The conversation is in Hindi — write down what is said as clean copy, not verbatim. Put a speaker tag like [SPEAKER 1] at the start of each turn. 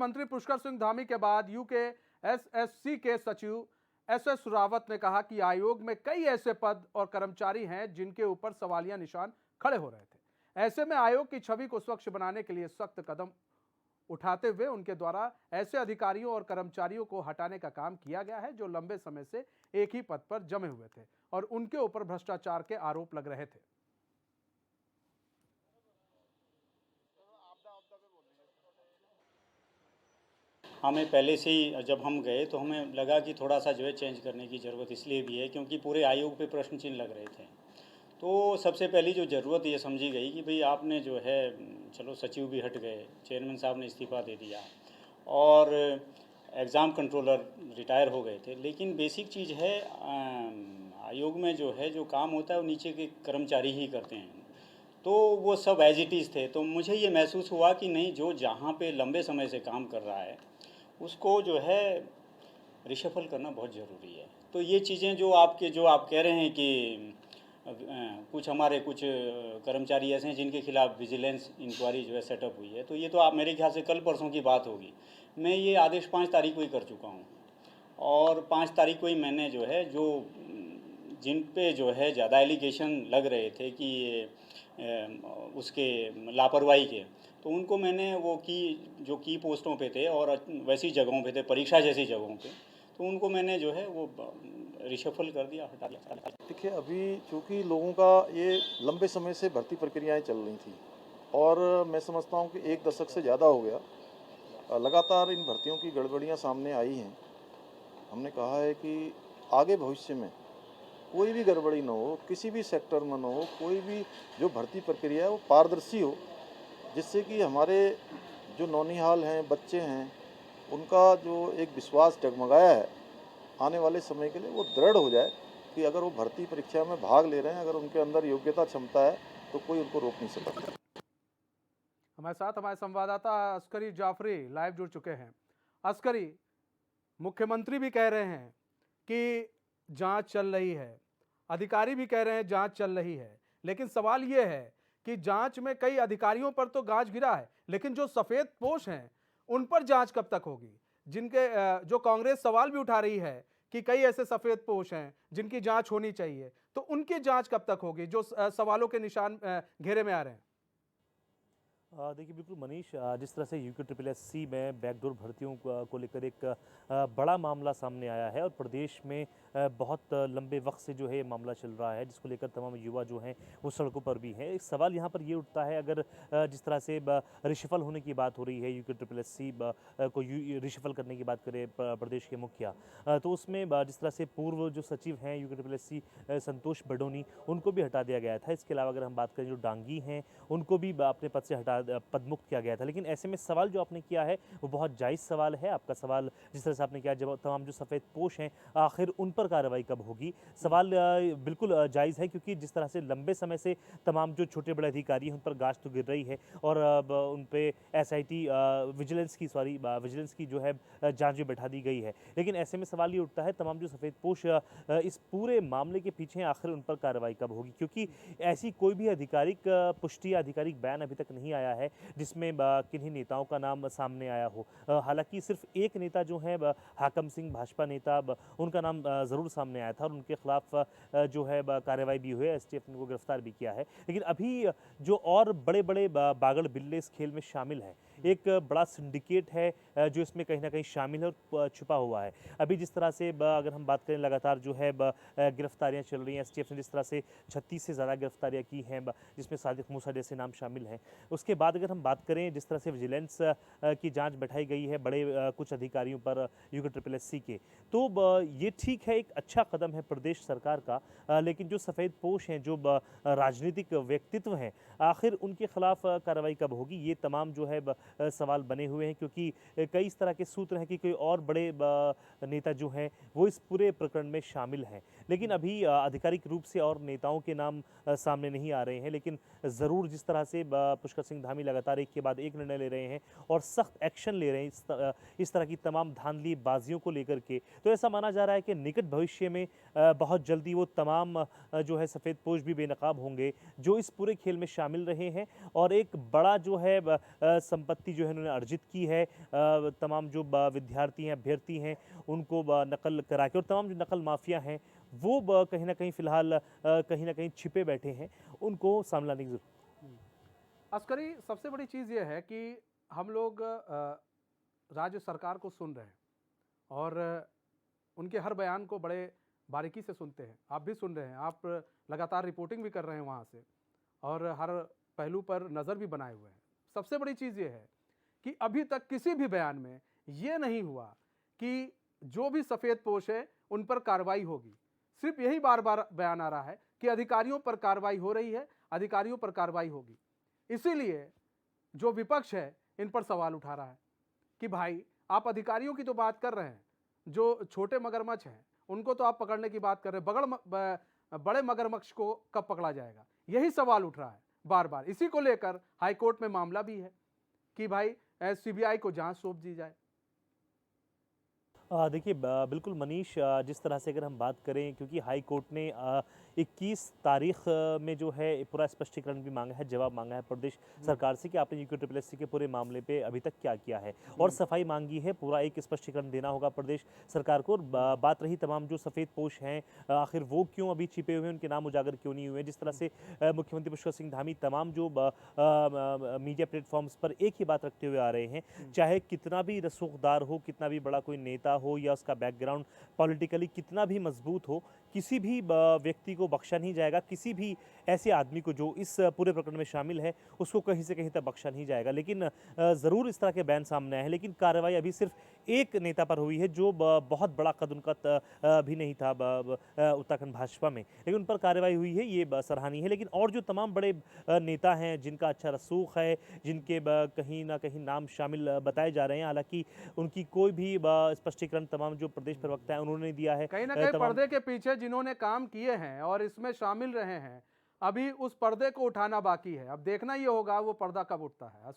[SPEAKER 1] मुख्यमंत्री पुष्कर सिंह धामी के बाद यूके एसएससी के सचिव एसएस रावत ने कहा कि आयोग में कई ऐसे पद और कर्मचारी हैं जिनके ऊपर सवालिया निशान खड़े हो रहे थे। ऐसे में आयोग की छवि को स्वच्छ बनाने के लिए सख्त कदम उठाते हुए उनके द्वारा ऐसे अधिकारियों और कर्मचारियों को हटाने का काम किया गया है जो लंबे समय से एक ही पद पर जमे हुए थे और उनके ऊपर भ्रष्टाचार के आरोप लग रहे थे।
[SPEAKER 2] हमें पहले से ही जब हम गए तो हमें लगा कि थोड़ा सा जो है चेंज करने की ज़रूरत इसलिए भी है क्योंकि पूरे आयोग पे प्रश्न चिन्ह लग रहे थे। तो सबसे पहली जो ज़रूरत ये समझी गई कि भाई आपने जो है चलो सचिव भी हट गए, चेयरमैन साहब ने इस्तीफ़ा दे दिया और एग्ज़ाम कंट्रोलर रिटायर हो गए थे, लेकिन बेसिक चीज़ है आयोग में जो है जो काम होता है वो नीचे के कर्मचारी ही करते हैं। तो वो सब एज इट इज़ थे। तो मुझे ये महसूस हुआ कि नहीं, जो जहाँ पे लंबे समय से काम कर रहा है उसको जो है रिशफल करना बहुत ज़रूरी है। तो ये चीज़ें जो आप कह रहे हैं कि कुछ हमारे कुछ कर्मचारी ऐसे हैं जिनके खिलाफ विजिलेंस इंक्वायरी जो है सेटअप हुई है, तो ये तो आप मेरे ख्याल से कल परसों की बात होगी। मैं ये आदेश 5 तारीख को ही कर चुका हूँ और 5 तारीख को ही मैंने जो है जिन पे जो है ज़्यादा एलिगेशन लग रहे थे कि उसके लापरवाही के, तो उनको मैंने वो जो की पोस्टों पे थे और वैसी जगहों पे थे, परीक्षा जैसी जगहों पे, तो उनको मैंने जो है वो रिशफल कर दिया, हटा दिया।
[SPEAKER 3] देखिए, अभी चूँकि लोगों का ये लंबे समय से भर्ती प्रक्रियाएं चल रही थी और मैं समझता हूँ कि 1 दशक से ज़्यादा हो गया लगातार इन भर्तियों की गड़बड़ियाँ सामने आई हैं। हमने कहा है कि आगे भविष्य में कोई भी गड़बड़ी ना हो, किसी भी सेक्टर में ना हो, कोई भी जो भर्ती प्रक्रिया है वो पारदर्शी हो, जिससे कि हमारे जो नौनिहाल हैं, बच्चे हैं, उनका जो एक विश्वास डगमगाया है आने वाले समय के लिए वो दृढ़ हो जाए कि अगर वो भर्ती परीक्षा में भाग ले रहे हैं, अगर उनके अंदर योग्यता क्षमता है तो कोई उनको रोक नहीं सकता।
[SPEAKER 1] हमारे साथ हमारे संवाददाता अस्करी जाफरी लाइव जुड़ चुके हैं। अस्करी, मुख्यमंत्री भी कह रहे हैं कि जांच चल रही है, अधिकारी भी कह रहे हैं जांच चल रही है, लेकिन सवाल यह है कि जांच में कई अधिकारियों पर तो गाज गिरा है, लेकिन जो सफेद पोश हैं उन पर जांच कब तक होगी? जो कांग्रेस सवाल भी उठा रही है कि कई ऐसे सफेद पोश हैं जिनकी जांच होनी चाहिए, तो उनकी जांच कब तक होगी जो सवालों के निशान घेरे में आ रहे हैं?
[SPEAKER 4] देखिए बिल्कुल मनीष, जिस तरह से यूके ट्रिपल एससी में बैकडोर भर्तियों को लेकर एक बड़ा मामला सामने आया है और प्रदेश में बहुत लंबे वक्त से जो है ये मामला चल रहा है, जिसको लेकर तमाम युवा जो हैं वो सड़कों पर भी हैं। एक सवाल यहाँ पर ये उठता है, अगर जिस तरह से रिशफल होने की बात हो रही है, यूके ट्रिपल एससी को रिशफल करने की बात करें प्रदेश के मुखिया, तो उसमें जिस तरह से पूर्व जो सचिव हैं यूके ट्रिपल एससी संतोष बडोनी, उनको भी हटा दिया गया था। इसके अलावा अगर हम बात करें जो डांगी हैं उनको भी अपने पद से पदमुक्त किया गया था। लेकिन ऐसे में सवाल जो आपने किया है वो बहुत जायज़ सवाल है। आपका सवाल जिस तरह से आपने किया, जब तमाम जो सफ़ेद पोश हैं आखिर उन पर कार्रवाई कब होगी, सवाल बिल्कुल जायज़ है, क्योंकि जिस तरह से लंबे समय से तमाम जो छोटे बड़े अधिकारी हैं उन पर गाज तो गिर रही है और उन पे एसआईटी विजिलेंस की जो है जांच भी बैठा दी गई है। लेकिन ऐसे में सवाल ये उठता है, तमाम जो सफ़ेद पोश इस पूरे मामले के पीछे आखिर उन पर कार्रवाई कब होगी, क्योंकि ऐसी कोई भी आधिकारिक पुष्टि या आधिकारिक बयान अभी तक नहीं आया है जिसमें किन्हीं नेताओं का नाम सामने आया हो। हालांकि सिर्फ एक नेता जो है हाकम सिंह, भाजपा नेता, उनका नाम ज़रूर सामने आया था और उनके खिलाफ जो है कार्रवाई भी हुई है, एसटीएफ ने उनको गिरफ्तार भी किया है। लेकिन अभी जो और बड़े बड़े बागड़ बिल्ले इस खेल में शामिल हैं, एक बड़ा सिंडिकेट है जो इसमें कहीं ना कहीं शामिल है और छुपा हुआ है। अभी जिस तरह से अगर हम बात करें, लगातार जो है गिरफ्तारियां चल रही हैं, एसटीएफ ने जिस तरह से 36 से ज़्यादा गिरफ्तारियां की हैं, जिसमें सादिक मूसा जैसे नाम शामिल हैं। उसके बाद अगर हम बात करें जिस तरह से विजिलेंस की जांच बैठाई गई है बड़े कुछ अधिकारियों पर यूके ट्रिपल एससी के, तो ये ठीक है, एक अच्छा कदम है प्रदेश सरकार का, लेकिन जो सफ़ेद पोश हैं, जो राजनीतिक व्यक्तित्व हैं, आखिर उनके खिलाफ कार्रवाई कब होगी, ये तमाम जो है सवाल बने हुए हैं। क्योंकि कई इस तरह के सूत्र हैं कि कोई और बड़े नेता जो हैं वो इस पूरे प्रकरण में शामिल हैं, लेकिन अभी आधिकारिक रूप से और नेताओं के नाम सामने नहीं आ रहे हैं। लेकिन ज़रूर जिस तरह से पुष्कर सिंह धामी लगातार एक के बाद एक निर्णय ले रहे हैं और सख्त एक्शन ले रहे हैं इस तरह की तमाम धांधली बाजियों को लेकर के, तो ऐसा माना जा रहा है कि निकट भविष्य में बहुत जल्दी वो तमाम जो है सफ़ेद पोश भी बेनकाब होंगे जो इस पूरे खेल में शामिल रहे हैं और एक बड़ा जो है संपत्ति संपत्ति जो है उन्होंने अर्जित की है, तमाम जो विद्यार्थी हैं, अभ्यर्थी हैं, उनको नकल करा के, और तमाम जो नकल माफिया हैं वो कहीं ना कहीं फ़िलहाल कहीं ना कहीं छिपे बैठे हैं, उनको सामने लाने की ज़रूरत।
[SPEAKER 1] अस्करी, सबसे बड़ी चीज़ ये है कि हम लोग राज्य सरकार को सुन रहे हैं और उनके हर बयान को बड़े बारीकी से सुनते हैं। आप भी सुन रहे हैं, आप लगातार रिपोर्टिंग भी कर रहे हैं वहाँ से और हर पहलू पर नज़र भी बनाए हुए हैं। सबसे बड़ी चीज़ ये है कि अभी तक किसी भी बयान में ये नहीं हुआ कि जो भी सफ़ेद पोश है उन पर कार्रवाई होगी। सिर्फ यही बार बार बयान आ रहा है कि अधिकारियों पर कार्रवाई हो रही है, अधिकारियों पर कार्रवाई होगी। इसीलिए जो विपक्ष है इन पर सवाल उठा रहा है कि भाई आप अधिकारियों की तो बात कर रहे हैं, जो छोटे मगरमच्छ हैं उनको तो आप पकड़ने की बात कर रहे हैं, बड़े मगरमच्छ को कब पकड़ा जाएगा, यही सवाल उठ रहा है बार बार। इसी को लेकर हाई कोर्ट में मामला भी है कि भाई सीबीआई को जांच सौंप दी जाए।
[SPEAKER 4] देखिए, बिल्कुल मनीष, जिस तरह से अगर हम बात करें, क्योंकि हाई कोर्ट ने 21 तारीख में जो है पूरा स्पष्टीकरण भी मांगा है, जवाब मांगा है प्रदेश सरकार से कि आपने यूके के पूरे मामले पे अभी तक क्या किया है, और सफाई मांगी है, पूरा एक स्पष्टीकरण देना होगा प्रदेश सरकार को। और बात रही तमाम जो सफ़ेद पोश हैं, आखिर वो क्यों अभी छिपे हुए हैं, उनके नाम उजागर क्यों नहीं हुए, जिस तरह से मुख्यमंत्री पुष्कर सिंह धामी तमाम जो मीडिया प्लेटफॉर्म्स पर एक ही बात रखते हुए आ रहे हैं, चाहे कितना भी रसूखदार हो, कितना भी बड़ा कोई नेता हो या उसका बैकग्राउंड पॉलिटिकली कितना भी मजबूत हो, किसी भी व्यक्ति को बख्शा नहीं जाएगा, किसी भी ऐसे आदमी को जो इस पूरे प्रकरण में शामिल है उसको कहीं से कहीं तक बख्शा नहीं जाएगा। लेकिन ज़रूर इस तरह के बयान सामने आए हैं, लेकिन कार्रवाई अभी सिर्फ एक नेता पर हुई है जो बहुत बड़ा कद उनका भी नहीं था उत्तराखंड भाजपा में, लेकिन उन पर कार्रवाई हुई है, ये सराहनीय है। लेकिन और जो तमाम बड़े नेता हैं जिनका अच्छा रसूख है, जिनके कहीं ना कहीं नाम शामिल बताए जा रहे हैं, हालांकि उनकी कोई भी स्पष्टीकरण तमाम जो प्रदेश प्रवक्ता है उन्होंने दिया है।
[SPEAKER 1] कहीं ना कहीं पर्दे के पीछे जिन्होंने काम किए हैं और इसमें शामिल रहे हैं, अभी उस पर्दे को उठाना बाकी है। अब देखना ये होगा वो पर्दा कब उठता है।